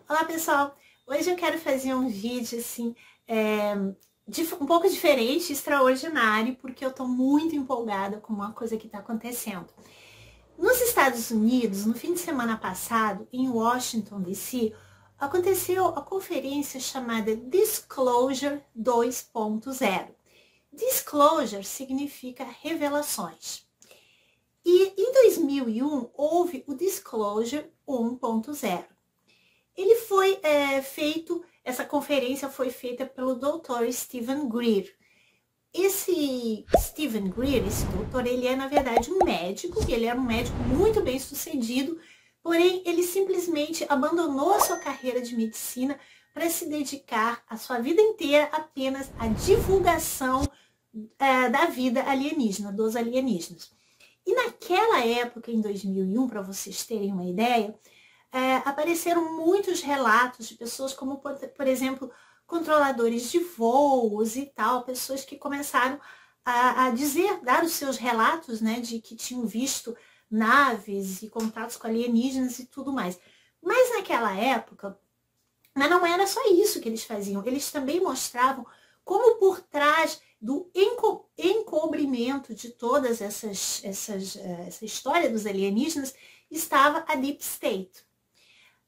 Olá pessoal, hoje eu quero fazer um vídeo assim, um pouco diferente, extraordinário, porque eu tô muito empolgada com uma coisa que tá acontecendo. Nos Estados Unidos, no fim de semana passado, em Washington, D.C., aconteceu a conferência chamada Disclosure 2.0. Disclosure significa revelações. E em 2001 houve o Disclosure 1.0. Ele foi essa conferência foi feita pelo Dr. Steven Greer. Esse Steven Greer, esse doutor, ele é na verdade um médico, ele era um médico muito bem sucedido, porém ele simplesmente abandonou a sua carreira de medicina para se dedicar a sua vida inteira apenas à divulgação da vida alienígena, dos alienígenas. E naquela época, em 2001, para vocês terem uma ideia, apareceram muitos relatos de pessoas como, por exemplo, controladores de voos e tal, pessoas que começaram a dar os seus relatos, né, de que tinham visto naves e contatos com alienígenas e tudo mais. Mas naquela época, não era só isso que eles faziam, eles também mostravam como por trás do encobrimento de todas essa história dos alienígenas estava a Deep State.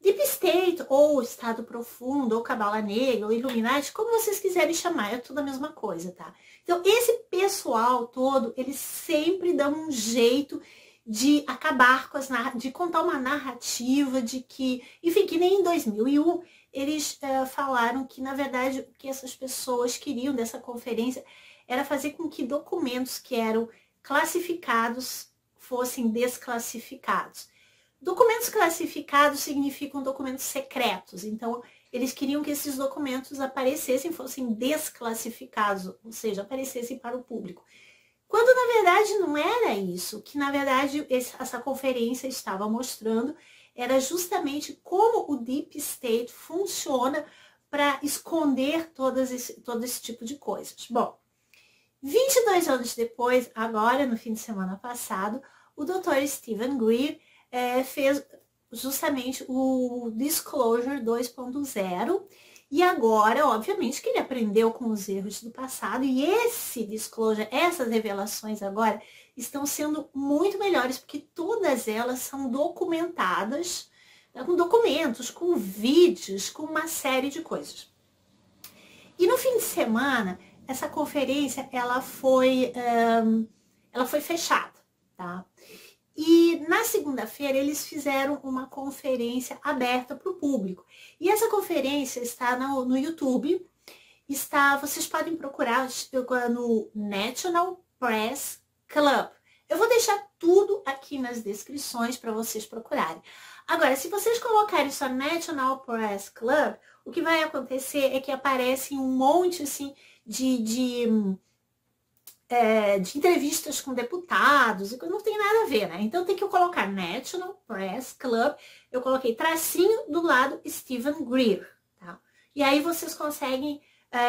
Deep State, ou Estado Profundo, ou Cabala Negra, ou Illuminati, como vocês quiserem chamar, é tudo a mesma coisa, tá? Então, esse pessoal todo, eles sempre dão um jeito de acabar com de contar uma narrativa de que, enfim, que nem em 2001, eles falaram que, na verdade, o que essas pessoas queriam dessa conferência era fazer com que documentos que eram classificados fossem desclassificados. Documentos classificados significam documentos secretos, então eles queriam que esses documentos aparecessem, fossem desclassificados, ou seja, aparecessem para o público. Quando na verdade não era isso, que na verdade essa conferência estava mostrando era justamente como o Deep State funciona para esconder todo esse tipo de coisas. Bom, 22 anos depois, agora no fim de semana passado, o Dr. Steven Greer fez justamente o Disclosure 2.0 e agora, obviamente, que ele aprendeu com os erros do passado e esse Disclosure, essas revelações agora estão sendo muito melhores porque todas elas são documentadas, com documentos, com vídeos, com uma série de coisas. E no fim de semana, essa conferência ela foi fechada, tá? E na segunda-feira eles fizeram uma conferência aberta para o público. E essa conferência está no YouTube, vocês podem procurar no National Press Club. Eu vou deixar tudo aqui nas descrições para vocês procurarem. Agora, se vocês colocarem só National Press Club, o que vai acontecer é que aparece um monte assim, de entrevistas com deputados, e não tem nada a ver, né? Então tem que colocar National Press Club, eu coloquei tracinho do lado Steven Greer, tá? E aí vocês conseguem,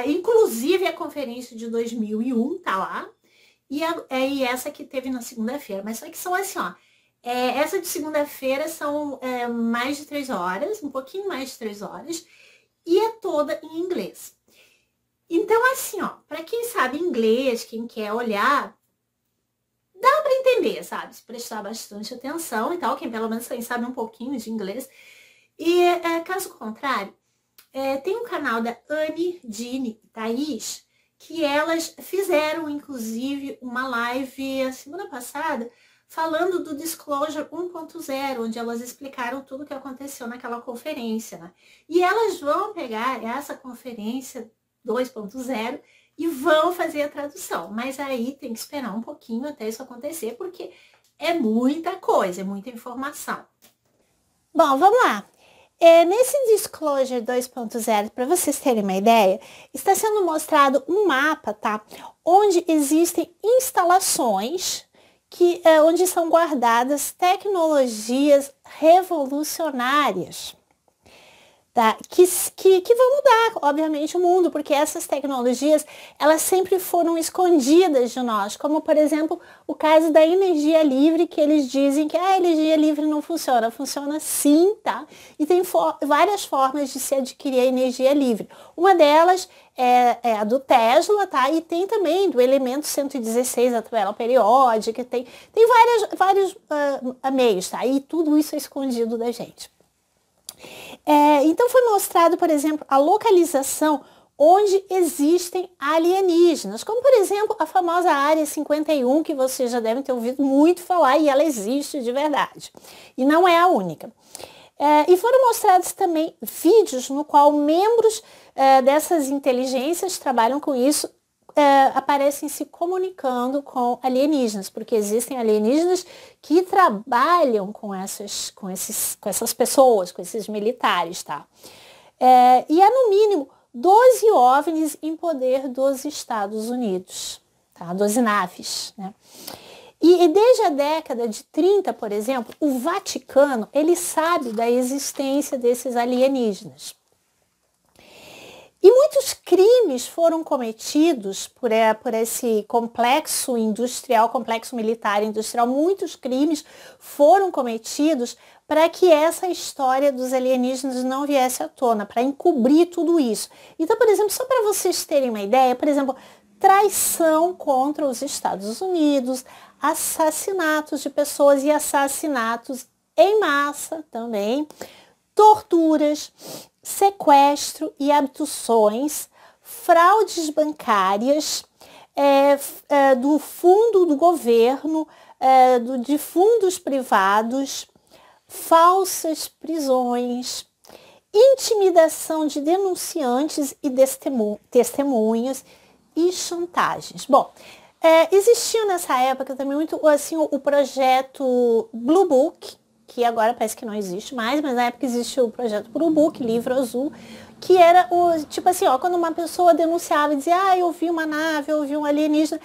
inclusive a conferência de 2001 tá lá, e essa que teve na segunda-feira, mas só que são assim, ó, essa de segunda-feira são mais de 3 horas, um pouquinho mais de 3 horas, e é toda em inglês. Então, assim, ó, para quem sabe inglês, quem quer olhar, dá para entender, sabe? Se prestar bastante atenção e tal, quem pelo menos sabe um pouquinho de inglês. E, caso contrário, tem um canal da Anne, Jeanne e Thaís, que elas fizeram, inclusive, uma live a semana passada, falando do Disclosure 1.0, onde elas explicaram tudo o que aconteceu naquela conferência, né? E elas vão pegar essa conferência 2.0 e vão fazer a tradução, mas aí tem que esperar um pouquinho até isso acontecer, porque é muita coisa, é muita informação. Bom, vamos lá. Nesse Disclosure 2.0, para vocês terem uma ideia, está sendo mostrado um mapa, tá? Onde existem instalações onde são guardadas tecnologias revolucionárias. tá? Que vão mudar, obviamente, o mundo, porque essas tecnologias, elas sempre foram escondidas de nós, como, por exemplo, o caso da energia livre, que eles dizem que a energia livre não funciona. Funciona sim, tá? E tem várias formas de se adquirir a energia livre. Uma delas é a do Tesla, tá? E tem também do elemento 116, a tabela periódica, tem vários meios, tá? E tudo isso é escondido da gente. Então foi mostrado, por exemplo, a localização onde existem alienígenas, como por exemplo a famosa Área 51, que vocês já devem ter ouvido muito falar, e ela existe de verdade. E não é a única. E foram mostrados também vídeos no qual membros dessas inteligências trabalham com isso, aparecem se comunicando com alienígenas, porque existem alienígenas que trabalham com essas pessoas, com esses militares, tá? E há no mínimo 12 OVNIs em poder dos Estados Unidos, tá? 12 naves, né? E desde a década de 30, por exemplo, o Vaticano, ele sabe da existência desses alienígenas. E muitos crimes foram cometidos por esse complexo industrial, complexo militar industrial. Muitos crimes foram cometidos para que essa história dos alienígenas não viesse à tona, para encobrir tudo isso. Então, por exemplo, só para vocês terem uma ideia, por exemplo, traição contra os Estados Unidos, assassinatos de pessoas e assassinatos em massa também, torturas, sequestro e abduções, fraudes bancárias, do fundo do governo, de fundos privados, falsas prisões, intimidação de denunciantes e testemunhas e chantagens. Bom, existiu nessa época também muito assim, o projeto Blue Book, que agora parece que não existe mais, mas na época existiu o projeto Blue Book, livro azul, que era tipo assim, quando uma pessoa denunciava e dizia, eu vi uma nave, eu vi um alienígena,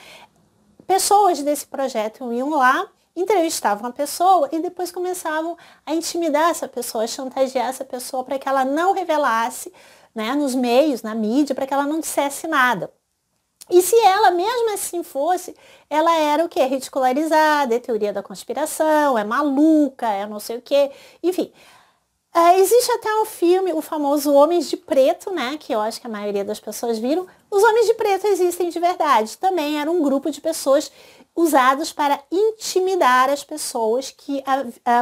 pessoas desse projeto iam lá, entrevistavam a pessoa e depois começavam a intimidar essa pessoa, a chantagear essa pessoa para que ela não revelasse, né, nos meios, na mídia, para que ela não dissesse nada. E se ela mesmo assim fosse, ela era o quê? Ridicularizada, é teoria da conspiração, é maluca, é não sei o quê, enfim. Existe até um filme, o famoso Homens de Preto, né? Que eu acho que a maioria das pessoas viram. Os Homens de Preto existem de verdade. Também era um grupo de pessoas usados para intimidar as pessoas que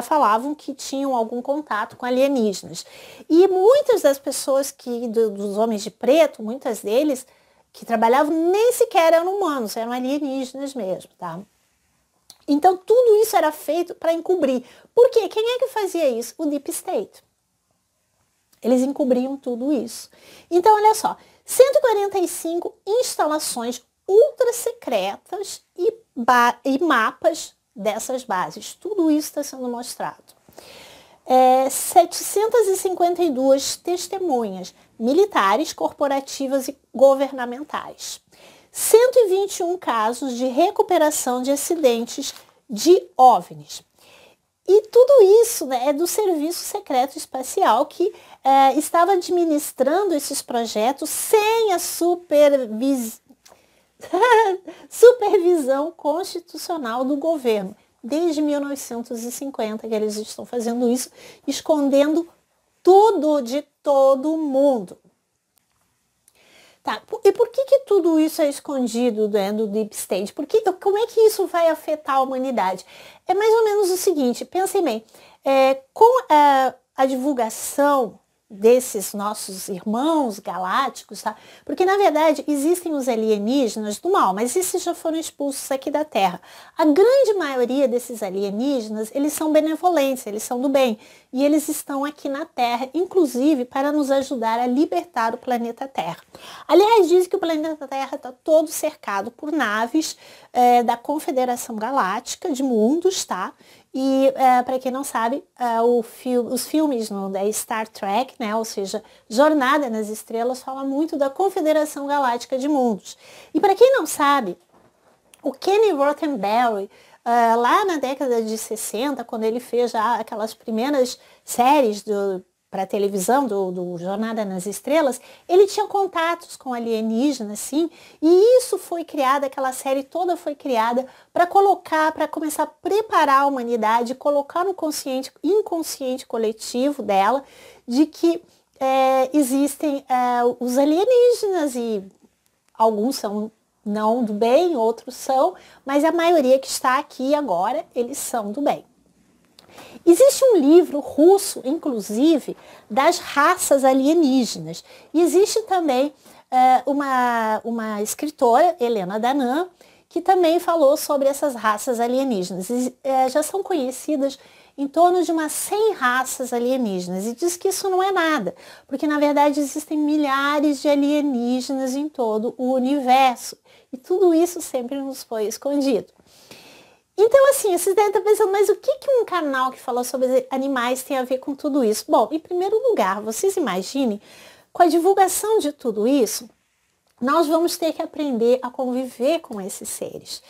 falavam que tinham algum contato com alienígenas. E muitas das pessoas dos Homens de Preto, muitas deles, que trabalhavam nem sequer eram humanos, eram alienígenas mesmo, tá? Então, tudo isso era feito para encobrir. Por quê? Quem é que fazia isso? O Deep State. Eles encobriam tudo isso. Então, olha só, 145 instalações ultra secretas e mapas dessas bases. Tudo isso está sendo mostrado. 752 testemunhas militares, corporativas e governamentais. 121 casos de recuperação de acidentes de OVNIs. E tudo isso, né, é do Serviço Secreto Espacial que estava administrando esses projetos sem a supervisão constitucional do governo. Desde 1950 que eles estão fazendo isso, escondendo tudo de todo mundo. Tá. E por que tudo isso é escondido do Deep State? Como é que isso vai afetar a humanidade? É mais ou menos o seguinte, pensem bem, com a divulgação desses nossos irmãos galácticos, tá? Porque na verdade existem os alienígenas do mal, mas esses já foram expulsos aqui da Terra. A grande maioria desses alienígenas, eles são benevolentes, eles são do bem, e eles estão aqui na Terra, inclusive para nos ajudar a libertar o planeta Terra. Aliás, diz que o planeta Terra está todo cercado por naves da Confederação Galáctica de Mundos, tá? E, para quem não sabe, os filmes da Star Trek, né, ou seja, Jornada nas Estrelas, fala muito da Confederação Galáctica de Mundos. E para quem não sabe, o Kenny Roddenberry, lá na década de 60, quando ele fez já aquelas primeiras séries para a televisão, do Jornada nas Estrelas, ele tinha contatos com alienígenas, sim, e isso foi criado, aquela série toda foi criada para começar a preparar a humanidade, colocar no inconsciente coletivo dela, de que existem os alienígenas, e alguns são não do bem, outros são, mas a maioria que está aqui agora, eles são do bem. Existe um livro russo, inclusive, das raças alienígenas. E existe também uma escritora, Helena Danã, que também falou sobre essas raças alienígenas. Já são conhecidas em torno de umas 100 raças alienígenas. E diz que isso não é nada, porque na verdade existem milhares de alienígenas em todo o universo. E tudo isso sempre nos foi escondido. Então, assim, vocês devem estar pensando, mas o que um canal que fala sobre animais tem a ver com tudo isso? Bom, em primeiro lugar, vocês imaginem, com a divulgação de tudo isso, nós vamos ter que aprender a conviver com esses seres.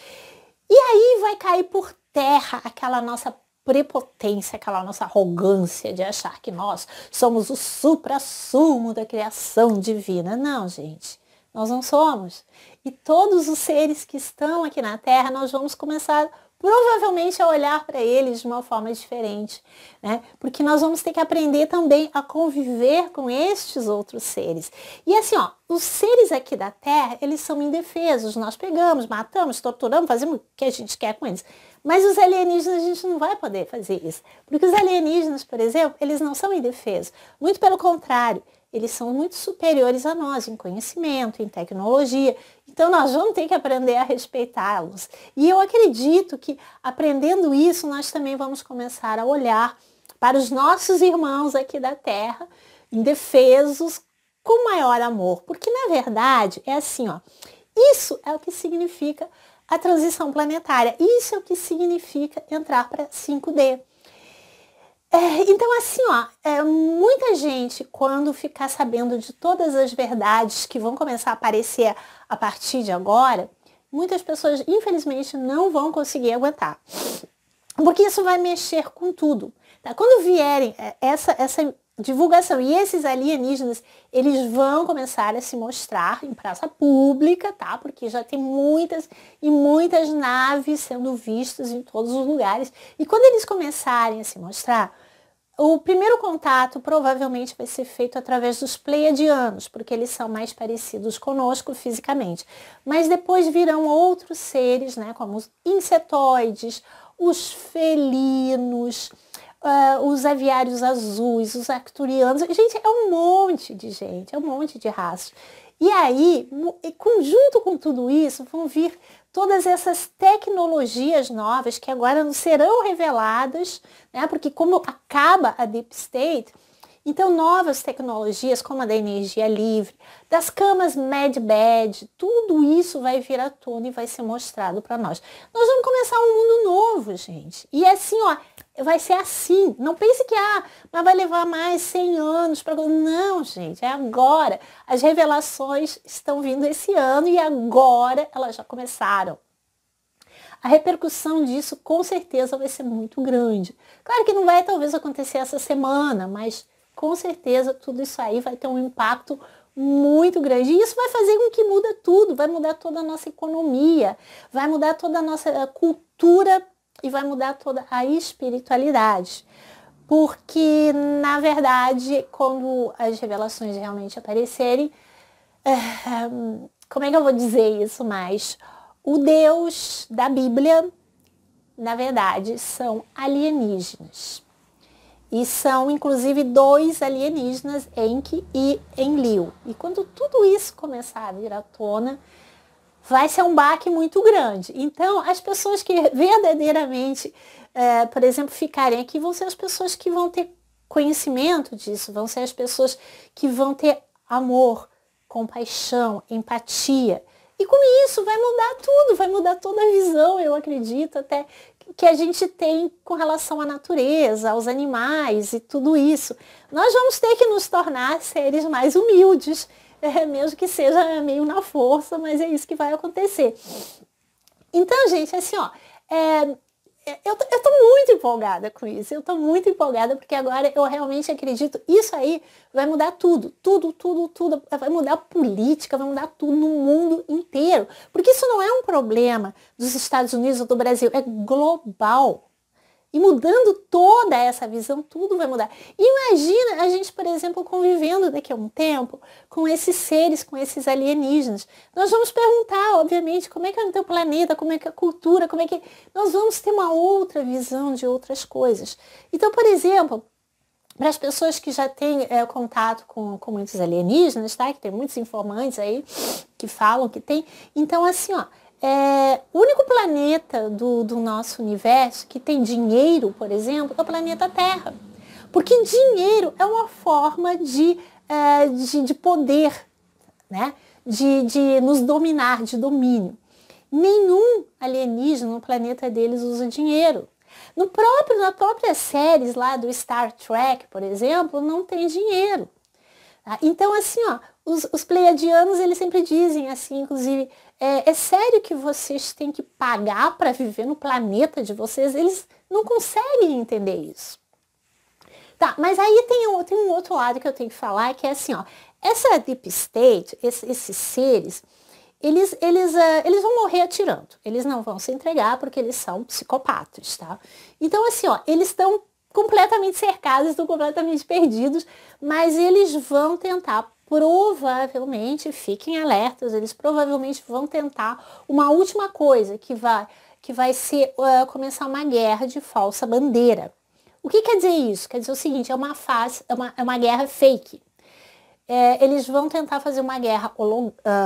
E aí vai cair por terra aquela nossa prepotência, aquela nossa arrogância de achar que nós somos o suprassumo da criação divina. Não, gente, nós não somos. E todos os seres que estão aqui na Terra, nós vamos começar provavelmente a olhar para eles de uma forma diferente, né? Porque nós vamos ter que aprender também a conviver com estes outros seres. E assim, ó, os seres aqui da Terra, eles são indefesos. Nós pegamos, matamos, torturamos, fazemos o que a gente quer com eles. Mas os alienígenas a gente não vai poder fazer isso. Porque os alienígenas, por exemplo, eles não são indefesos. Muito pelo contrário, eles são muito superiores a nós em conhecimento, em tecnologia. Então, nós vamos ter que aprender a respeitá-los. E eu acredito que, aprendendo isso, nós também vamos começar a olhar para os nossos irmãos aqui da Terra, indefesos, com maior amor. Porque, na verdade, é assim, ó, isso é o que significa a transição planetária. Isso é o que significa entrar para 5D. Então, assim, ó, muita gente, quando ficar sabendo de todas as verdades que vão começar a aparecer a partir de agora, muitas pessoas, infelizmente, não vão conseguir aguentar. Porque isso vai mexer com tudo. Tá? Quando vierem essa divulgação e esses alienígenas, eles vão começar a se mostrar em praça pública, tá? Porque já tem muitas e muitas naves sendo vistas em todos os lugares. E quando eles começarem a se mostrar, o primeiro contato provavelmente vai ser feito através dos pleiadianos, porque eles são mais parecidos conosco fisicamente. Mas depois virão outros seres, né, como os insetoides, os felinos, os aviários azuis, os arcturianos. Gente, é um monte de gente, é um monte de raças. E aí, junto com tudo isso, vão vir todas essas tecnologias novas que agora não serão reveladas, né? Porque como acaba a Deep State, então novas tecnologias como a da energia livre, das camas Mad Bed, tudo isso vai vir à tona e vai ser mostrado para nós. Nós vamos começar um mundo novo, gente. E assim, ó, vai ser assim. Não pense que mas vai levar mais 100 anos para... Não, gente, é agora. As revelações estão vindo esse ano e agora elas já começaram. A repercussão disso com certeza vai ser muito grande. Claro que não vai talvez acontecer essa semana, mas com certeza tudo isso aí vai ter um impacto muito grande. E isso vai fazer com que muda tudo, vai mudar toda a nossa economia, vai mudar toda a nossa cultura e vai mudar toda a espiritualidade. Porque, na verdade, quando as revelações realmente aparecerem, como é que eu vou dizer isso mais? O Deus da Bíblia, na verdade, são alienígenas. E são, inclusive, 2 alienígenas, Enki e Enlil. E quando tudo isso começar a vir à tona, vai ser um baque muito grande. Então, as pessoas que verdadeiramente, por exemplo, ficarem aqui, vão ser as pessoas que vão ter conhecimento disso, vão ser as pessoas que vão ter amor, compaixão, empatia. E com isso vai mudar tudo, vai mudar toda a visão, eu acredito, até que a gente tem com relação à natureza, aos animais e tudo isso. Nós vamos ter que nos tornar seres mais humildes, mesmo que seja meio na força, mas é isso que vai acontecer. Então, gente, assim, ó, eu tô muito empolgada com isso, eu tô muito empolgada porque agora eu realmente acredito, isso aí vai mudar tudo, vai mudar a política, vai mudar tudo no mundo inteiro, porque isso não é um problema dos Estados Unidos ou do Brasil, é global. E mudando toda essa visão, tudo vai mudar. Imagina a gente, por exemplo, convivendo daqui a um tempo com esses seres, com esses alienígenas. Nós vamos perguntar, obviamente, como é que é o teu planeta, como é que é a cultura, como é que... Nós vamos ter uma outra visão de outras coisas. Então, por exemplo, para as pessoas que já têm contato com muitos alienígenas, tá? Que tem muitos informantes aí que falam que tem. Então, assim, ó, o único planeta do nosso universo que tem dinheiro, por exemplo, é o planeta Terra. Porque dinheiro é uma forma de poder, né? De nos dominar, de domínio. Nenhum alienígena no planeta deles usa dinheiro. Nas próprias séries lá do Star Trek, por exemplo, não tem dinheiro. Tá? Então, assim, ó, os pleiadianos, eles sempre dizem assim, inclusive, é sério que vocês têm que pagar para viver no planeta de vocês? Eles não conseguem entender isso. Tá, mas aí tem um outro lado que eu tenho que falar, que é assim, ó, essa Deep State, esses seres, eles vão morrer atirando. Eles não vão se entregar porque eles são psicopatas, tá? Então, assim, ó, eles estão completamente cercados, estão completamente perdidos, mas eles vão tentar, provavelmente, fiquem alertas, eles provavelmente vão tentar uma última coisa, que vai ser começar uma guerra de falsa bandeira. O que quer dizer isso? Quer dizer o seguinte, é uma guerra fake. Eles vão tentar fazer uma guerra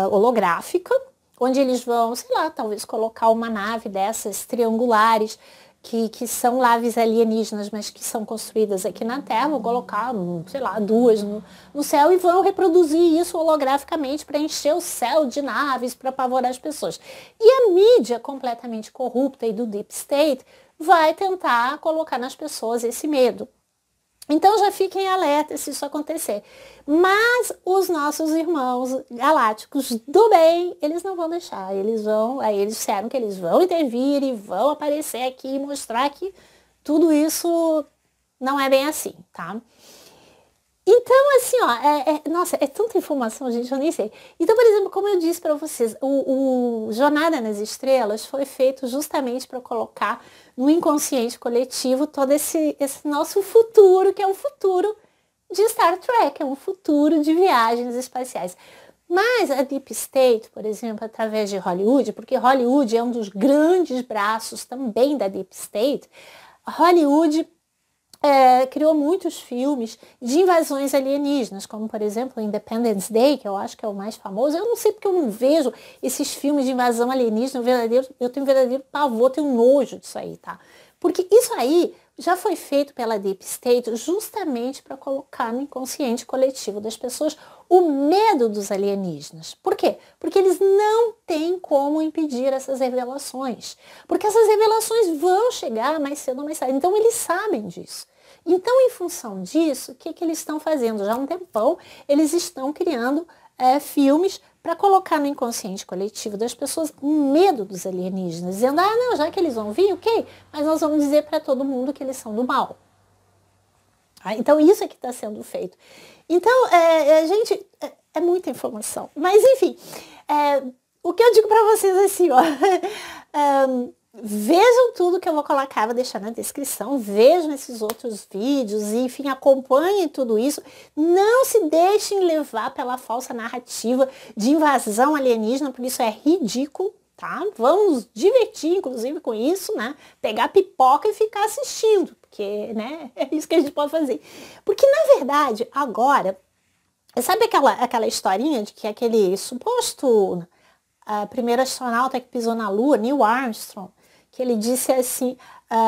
holográfica, onde eles vão, sei lá, talvez colocar uma nave dessas triangulares, que são naves alienígenas, mas que são construídas aqui na Terra, vão colocar, sei lá, duas no céu e vão reproduzir isso holograficamente para encher o céu de naves, para apavorar as pessoas. E a mídia completamente corrupta e do Deep State vai tentar colocar nas pessoas esse medo. Então já fiquem alertas se isso acontecer. Mas os nossos irmãos galácticos do bem, eles não vão deixar. Aí eles disseram que eles vão intervir e vão aparecer aqui e mostrar que tudo isso não é bem assim, tá? Então, assim, ó, nossa, é tanta informação, gente, eu nem sei. Então, por exemplo, como eu disse para vocês, o Jornada nas Estrelas foi feito justamente para colocar no inconsciente coletivo todo esse nosso futuro, que é um futuro de Star Trek, é um futuro de viagens espaciais. Mas a Deep State, por exemplo, através de Hollywood, porque Hollywood é um dos grandes braços também da Deep State, Hollywood criou muitos filmes de invasões alienígenas, como por exemplo Independence Day, que eu acho que é o mais famoso. Eu não sei porque eu não vejo esses filmes de invasão alienígena, eu tenho um verdadeiro pavor, tenho nojo disso aí, tá? Porque isso aí já foi feito pela Deep State justamente para colocar no inconsciente coletivo das pessoas o medo dos alienígenas. Por quê? Porque eles não têm como impedir essas revelações. Porque essas revelações vão chegar mais cedo ou mais tarde. Então eles sabem disso. Então, em função disso, o que eles estão fazendo? Já há um tempão, eles estão criando filmes para colocar no inconsciente coletivo das pessoas medo dos alienígenas, dizendo, não, já que eles vão vir, ok, mas nós vamos dizer para todo mundo que eles são do mal. Então, isso é que está sendo feito. Então, gente, é muita informação. Mas, enfim, o que eu digo para vocês assim, ó, vejam tudo que eu vou colocar, vou deixar na descrição, vejam esses outros vídeos e, enfim, acompanhem tudo isso. Não se deixem levar pela falsa narrativa de invasão alienígena, porque isso é ridículo, tá? Vamos nos divertir, inclusive, com isso, né? Pegar pipoca e ficar assistindo, porque, né, é isso que a gente pode fazer. Porque, na verdade, agora, sabe aquela historinha de que aquele suposto primeiro astronauta que pisou na Lua, Neil Armstrong, que ele disse assim,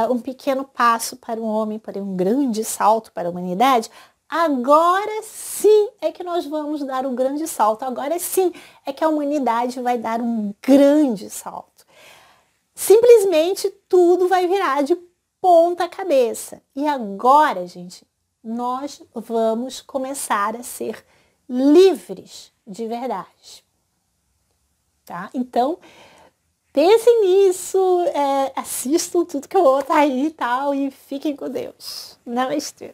um pequeno passo para o homem, para um grande salto para a humanidade, agora sim é que nós vamos dar um grande salto, agora sim é que a humanidade vai dar um grande salto. Simplesmente tudo vai virar de ponta cabeça. E agora, gente, nós vamos começar a ser livres de verdade. Tá? Então, Pensem nisso, assistam tudo que eu vou botar aí e tal, e fiquem com Deus. Namastê.